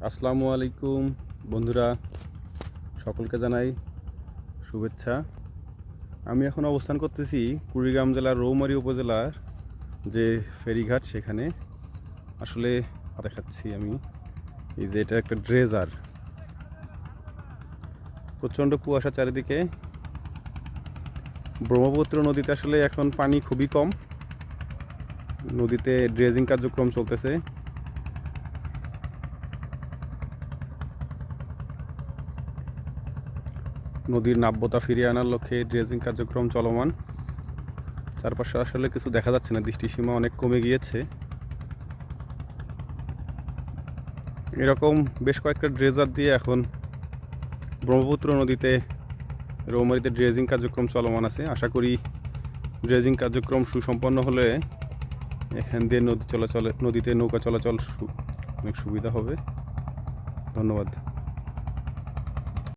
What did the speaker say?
আসসালামু আলাইকুম বন্ধুরা, সকলকে জানাই শুভেচ্ছা। আমি এখন অবস্থান করতেছি কুড়িগ্রাম জেলার রৌমারী উপজেলার যে ফেরিঘাট, সেখানে আসলে দেখাচ্ছি আমি। এই যে এটা একটা ড্রেজার, প্রচণ্ড কুয়াশা চারিদিকে। ব্রহ্মপুত্র নদীতে আসলে এখন পানি খুবই কম, নদীতে ড্রেজিং কার্যক্রম চলতেছে। নদীর নাব্যতা ফিরিয়ে আনার লক্ষ্যে ড্রেজিং কার্যক্রম চলমান। চারপাশে আসলে কিছু দেখা যাচ্ছে না, দৃষ্টিসীমা অনেক কমে গিয়েছে। এরকম বেশ কয়েকটা ড্রেজার দিয়ে এখন ব্রহ্মপুত্র নদীতে রৌমারীতে ড্রেজিং কার্যক্রম চলমান আছে। আশা করি ড্রেজিং কার্যক্রম সুসম্পন্ন হলে এখান দিয়ে নদীতে নৌকা চলাচল অনেক সুবিধা হবে। ধন্যবাদ।